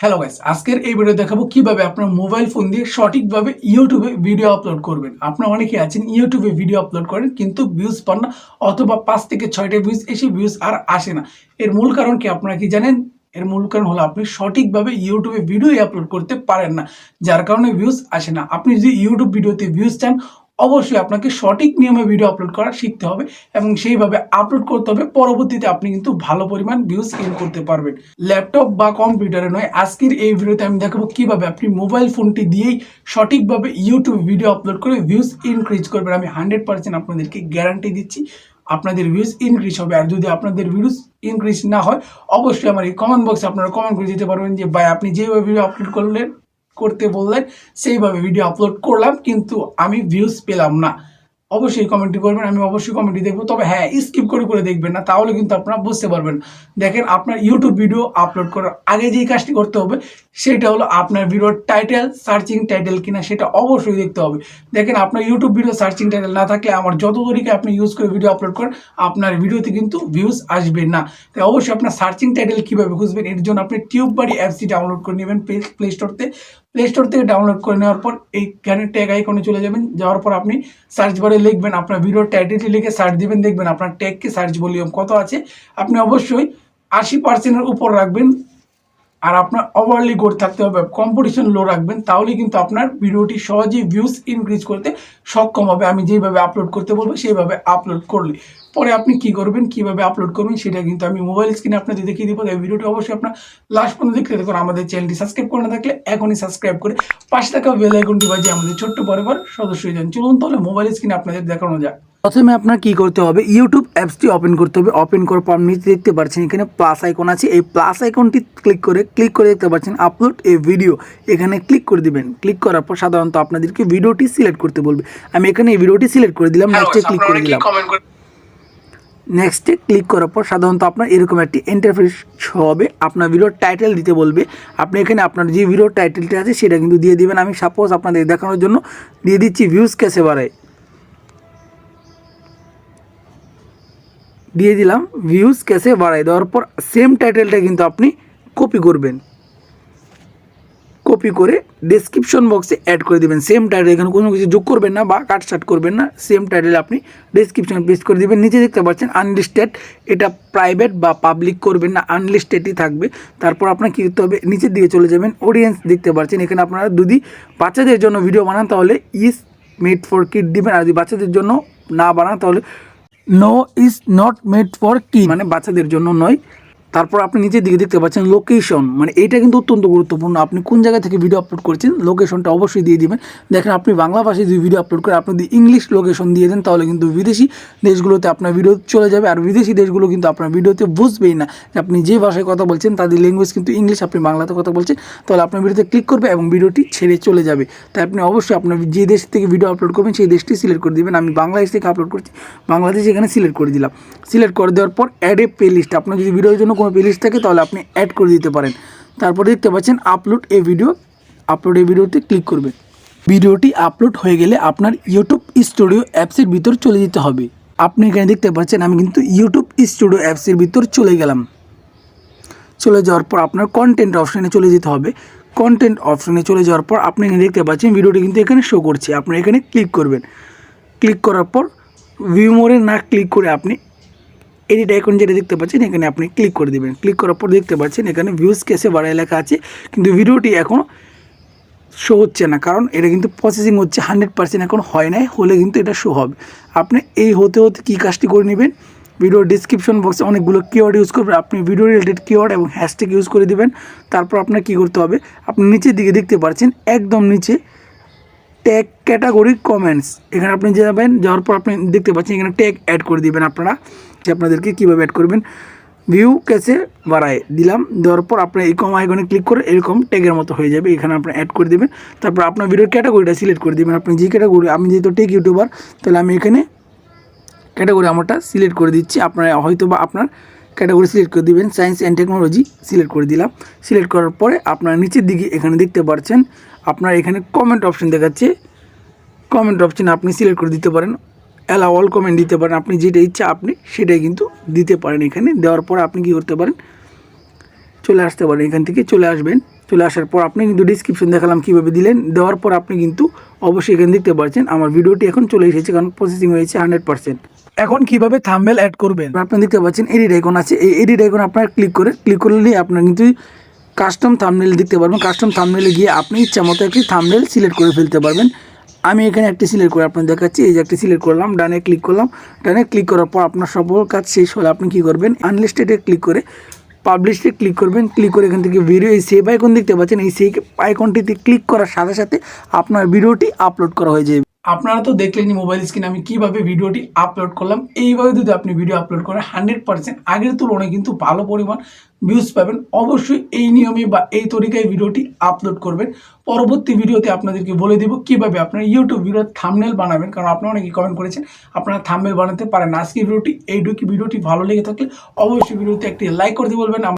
Hello guys, আজকের এই video দেখাবো কিভাবে আপনার মোবাইল ফোন দিয়ে সঠিকভাবে ইউটিউবে ভিডিও আপলোড করবেন। আপনারা অনেকে আছেন ইউটিউবে ভিডিও আপলোড করেন কিন্তু ভিউজ পান না, অথবা 5 থেকে 6টা ভিউজ এসে ভিউজ আর আসে না। এর মূল কারণ কি আপনারা কি জানেন? এর মূল কারণ হলো আপনি সঠিকভাবে ইউটিউবে ভিডিও আপলোড করতে পারেন না, যার কারণে ভিউজ আসে না। আপনি যদি ইউটিউব ভিডিওতে ভিউজ চান, অবশ্যই আপনাকে সঠিক নিয়মে ভিডিও আপলোড করা শিখতে হবে এবং সেইভাবে আপলোড করতে হবে। পরবর্তীতে আপনি কিন্তু ভালো পরিমাণ ভিউজ গেইন করতে পারবেন। ল্যাপটপ বা কম্পিউটারে নয়, আজকের এই ভিডিওতে আমি দেখাবো কিভাবে আপনি মোবাইল ফোনটি দিয়েই সঠিকভাবে ইউটিউব ভিডিও আপলোড করে ভিউজ ইনক্রিজ করবেন। আমি 100% আপনাদেরকে গ্যারান্টি দিচ্ছি আপনাদের ভিউজ ইনক্রিজ হবে। আর যদি আপনাদের ভিউজ ইনক্রিজ না হয়, অবশ্যই আমার এই কমেন্ট বক্সে আপনারা কমেন্ট করে দিতে পারবেন যে ভাই আপনি যেভাবে ভিডিও আপলোড করতে বললেন সেইভাবে ভিডিও আপলোড করলাম কিন্তু আমি ভিউজ পেলাম না। অবশ্যই কমেন্টটি করবেন, আমি অবশ্যই কমেন্টটি দেখবো। তবে হ্যাঁ, স্কিপ করে দেখবেন না, তাহলে কিন্তু আপনারা বুঝতে পারবেন। দেখেন, আপনার ইউটিউব ভিডিও আপলোড করার আগে যেই কাজটি করতে হবে সেটা হলো আপনার ভিডিওর টাইটেল সার্চিং টাইটেল কিনা সেটা অবশ্যই দেখতে হবে। দেখেন, আপনার ইউটিউব ভিডিও সার্চিং টাইটেল না থাকলে আমার যত তরিকে আপনি ইউজ করে ভিডিও আপলোড করেন, আপনার ভিডিওতে কিন্তু ভিউজ আসবে না। তাই অবশ্যই আপনার সার্চিং টাইটেল কীভাবে খুঁজবেন, এর জন্য আপনি টিউববাড়ি অ্যাপসটি ডাউনলোড করে নেবেন প্লে স্টোর থেকে ডাউনলোড করে নেওয়ার পর এইখানে ট্যাগ আইকনে চলে যাবেন। যাওয়ার পর আপনি সার্চ বারে লিখবেন আপনার ভিডিওর টাইটেলটি, লিখে সার্চ দিবেন। দেখবেন আপনার ট্যাগকে সার্চ ভলিউম কত আছে, আপনি অবশ্যই 80%-এর উপর রাখবেন। আর আপনার ওভারলি গোড থাকতে হবে, কম্পিটিশন লো রাখবেন, তাহলে কিন্তু আপনার ভিডিওটি সহজেই ভিউজ ইনক্রিজ করতে সক্ষম হবে। আমি যেভাবে আপলোড করতে বলবো সেইভাবে আপলোড করলে পরে আপনি কি করবেন, কিভাবে আপলোড করবেন সেটা কিন্তু আমি মোবাইল স্ক্রিনে আপনাদের দেখিয়ে দিব। এই ভিডিওটি অবশ্যই আপনার লাস্ট পর্যন্ত দেখতে দেখুন। আমাদের চ্যানেলটি সাবস্ক্রাইব করে না থাকলে এখনই সাবস্ক্রাইব করে পাশে থাকা বেল আইকনটি বাজিয়ে আমাদের ছোট্ট পরিবার সদস্য হয়ে যান। চলুন তাহলে মোবাইল স্ক্রিনে আপনাদের দেখানো যাক। প্রথমে আপনার কি করতে হবে, ইউটিউব অ্যাপসটি ওপেন করতে হবে। ওপেন করার পর নিচে দেখতে পাচ্ছেন এখানে প্লাস আইকন আছে, এই প্লাস আইকনটি ক্লিক করে দেখতে পাচ্ছেন আপলোড এ ভিডিও, এখানে ক্লিক করে দিবেন। ক্লিক করার পর সাধারণত আপনাদেরকে ভিডিওটি সিলেক্ট করতে বলবে। আমি এখানে এই ভিডিওটি সিলেক্ট করে দিলাম, নেক্সটে ক্লিক করে দিলাম। নেক্সটে ক্লিক করার পর সাধারণত আপনার এরকম একটি ইন্টারফেস হবে। আপনার ভিডিওর টাইটেল দিতে বলবে, আপনি এখানে আপনার যে ভিডিওর টাইটেলটা আছে সেটা কিন্তু দিয়ে দিবেন। আমি সাপোজ আপনাদের দেখানোর জন্য দিয়ে দিচ্ছি ভিউজ কেসে বাড়ায়, দিয়ে দিলাম ভিউজ কেসে বাড়াই। দেওয়ার পর সেম টাইটেলটা কিন্তু আপনি কপি করবেন, কপি করে ডেসক্রিপশন বক্সে অ্যাড করে দেবেন। সেম টাইটেল, এখানে কোনো কিছু যোগ করবেন না বা কাটসাট করবেন না, সেম টাইটেল আপনি ডেসক্রিপশন পেস্ট করে দেবেন। নিচে দেখতে পাচ্ছেন আনলিস্টেড, এটা প্রাইভেট বা পাবলিক করবেন না, আনলিস্টেডই থাকবে। তারপর আপনার কী করতে হবে, নিচের দিকে চলে যাবেন। অডিয়েন্স দেখতে পাচ্ছেন এখানে আপনারা যদি বাচ্চাদের জন্য ভিডিও বানান তাহলে ইজ মেড ফর কিড দিবেন, আর যদি বাচ্চাদের জন্য না বানান তাহলে no is not made for kid, মানে বাচ্চাদের জন্য নয়। তারপর আপনি নিচের দিকে দেখতে পাচ্ছেন লোকেশন, মানে এইটা কিন্তু অত্যন্ত গুরুত্বপূর্ণ। আপনি কোন জায়গা থেকে ভিডিও আপলোড করছেন লোকেশনটা অবশ্যই দিয়ে দিবেন। দেখেন, আপনি বাংলা ভাষায় যদি ভিডিও আপলোড করেন, আপনি যদি ইংলিশ লোকেশন দিয়ে দেন তাহলে কিন্তু বিদেশি দেশগুলোতে আপনার ভিডিও চলে যাবে। আর বিদেশি দেশগুলো কিন্তু আপনার ভিডিওতে বুঝবেই না যে আপনি যে ভাষায় কথা বলছেন, তাদের ল্যাঙ্গুয়েজ কিন্তু ইংলিশ, আপনি বাংলাতে কথা বলছেন, তাহলে আপনার ভিডিওতে ক্লিক করবে এবং ভিডিওটি ছেড়ে চলে যাবে। তাই আপনি অবশ্যই আপনার যে দেশ থেকে ভিডিও আপলোড করবেন সেই দেশটি সিলেক্ট করে দেবেন। আমি বাংলাদেশ থেকে আপলোড করছি, বাংলাদেশ এখানে সিলেক্ট করে দিলাম। সিলেক্ট করে দেওয়ার পর অ্যাড এ প্লে লিস্ট, আপনার যদি ভিডিওর জন্য কোনো প্লে লিস্ট থাকে তাহলে আপনি অ্যাড করে দিতে পারেন। তারপরে দেখতে পাচ্ছেন আপলোড এ ভিডিওতে ক্লিক করবেন। ভিডিওটি আপলোড হয়ে গেলে আপনার ইউটিউব স্টুডিও অ্যাপসের ভিতর চলে যেতে হবে। আপনি এখানে দেখতে পাচ্ছেন আমি কিন্তু ইউটিউব স্টুডিও অ্যাপসের ভিতর চলে গেলাম। চলে যাওয়ার পর আপনার কন্টেন্ট অপশানে চলে যেতে হবে। কন্টেন্ট অপশানে চলে যাওয়ার পর আপনি এখানে দেখতে পাচ্ছেন ভিডিওটি কিন্তু এখানে শো করছে, আপনি এখানে ক্লিক করবেন। ক্লিক করার পর ভিউ মোরে না ক্লিক করে আপনি এডিট আইকন যেটা দেখতে পাচ্ছেন এখানে আপনি ক্লিক করে দেবেন। ক্লিক করার পর দেখতে পাচ্ছেন এখানে ভিউজ কেসে বাড়ায় লেখা আছে, কিন্তু ভিডিওটি এখনও শো হচ্ছে না, কারণ এটা কিন্তু প্রসেসিং হচ্ছে, 100% এখন হয় নাই, হলে কিন্তু এটা শো হবে। আপনি এই হতে কী কাজটি করে নেবেন, ভিডিওর ডিসক্রিপশন বক্সে অনেকগুলো কিওয়ার্ড ইউজ করবেন। আপনি ভিডিও রিলেটেড কিওয়ার্ড এবং হ্যাশট্যাগ ইউজ করে দেবেন। তারপর আপনার কী করতে হবে, আপনি নিচের দিকে দেখতে পাচ্ছেন একদম নিচে ট্যাগ ক্যাটাগরি কমেন্টস, এখানে আপনি যাবেন। যাওয়ার পর আপনি দেখতে পাচ্ছেন এখানে ট্যাগ অ্যাড করে দেবেন। আপনারা যে আপনাদেরকে কীভাবে অ্যাড করবেন, ভিউ কেসে বাড়ায় দিলাম। দেওয়ার পর আপনার এই কম আইকনে ক্লিক করে এরকম ট্যাগের মতো হয়ে যাবে, এখানে আপনি অ্যাড করে দেবেন। তারপর আপনার ভিডিওর ক্যাটাগরিটা সিলেক্ট করে দেবেন। আপনি যে ক্যাটাগরি, আমি যেহেতু টেক ইউটিউবার তাহলে আমি এখানে ক্যাটাগরি আমারটা সিলেক্ট করে দিচ্ছি। আপনারা হয়তো বা আপনার ক্যাটাগরি সিলেক্ট করে দিবেন, সায়েন্স অ্যান্ড টেকনোলজি সিলেক্ট করে দিলাম। সিলেক্ট করার পরে আপনার নিচের দিকে এখানে দেখতে পাচ্ছেন আপনার এখানে কমেন্ট অপশন দেখাচ্ছে, কমেন্ট অপশানে আপনি সিলেক্ট করে দিতে পারেন, অ্যালাউ অল কমেন্ট দিতে পারেন। আপনি যেটা ইচ্ছা আপনি সেটাই কিন্তু দিতে পারেন। এখানে দেওয়ার পরে আপনি কী করতে পারেন, চলে আসতে পারেন, এখান থেকে চলে আসবেন। চলে আসার পর আপনি কিন্তু ডিসক্রিপশন দেখালাম কীভাবে দিলেন, দেওয়ার পর আপনি কিন্তু অবশ্যই এখানে দেখতে পাচ্ছেন আমার ভিডিওটি এখন চলে এসেছে, কারণ প্রসেসিং হয়েছে 100%। এখন কিভাবে থাম্বনেল অ্যাড করবেন, আপনি দেখতে পাচ্ছেন এডিট আইকন আছে, এই এডিট আইকন আপনার ক্লিক করলে আপনার কিন্তু কাস্টম থাম্বনেল দেখতে পারবেন। কাস্টম থাম্বনেলে গিয়ে আপনি ইচ্ছা মতো একটি থাম্বনেল সিলেক্ট করে ফেলতে পারবেন। আমি এখানে একটি সিলেক্ট করে আপনার দেখাচ্ছি, এই যে একটি সিলেক্ট করলাম, ডানে ক্লিক করলাম। ডানে ক্লিক করার পর আপনার সকল কাজ শেষ হলে আপনি কী করবেন, আনলিস্টেডে ক্লিক করে পাবলিশে ক্লিক করবেন। ক্লিক করে এখান থেকে ভিডিও এই সেভ আইকন দেখতে পাচ্ছেন, এই সেভ আইকনটিতে ক্লিক করার সাথে সাথে আপনার ভিডিওটি আপলোড করা হয়ে যাবে। আপনারা তো দেখলেনই মোবাইল স্ক্রিনে আমি কিভাবে ভিডিওটি আপলোড করলাম। এইভাবে যদি আপনি ভিডিও আপলোড করেন 100% আগের তুলনায় কিন্তু ভালো পরিমাণ ভিউজ পাবেন। অবশ্যই এই নিয়মে বা এই তরিকায় ভিডিওটি আপলোড করবেন। পরবর্তী ভিডিওতে আপনাদেরকে বলে দেব কিভাবে আপনারা ইউটিউব ভিডিওর থাম্বনেল বানাবেন, কারণ আপনারা অনেকেই কমেন্ট করেছেন আপনারা থাম্বনেল বানাতে পারেন না। আজকে ভিডিওটি এইটুকু। ভিডিওটি ভালো লেগে থাকলে অবশ্যই ভিডিওতে একটি লাইক করতে বলবেন।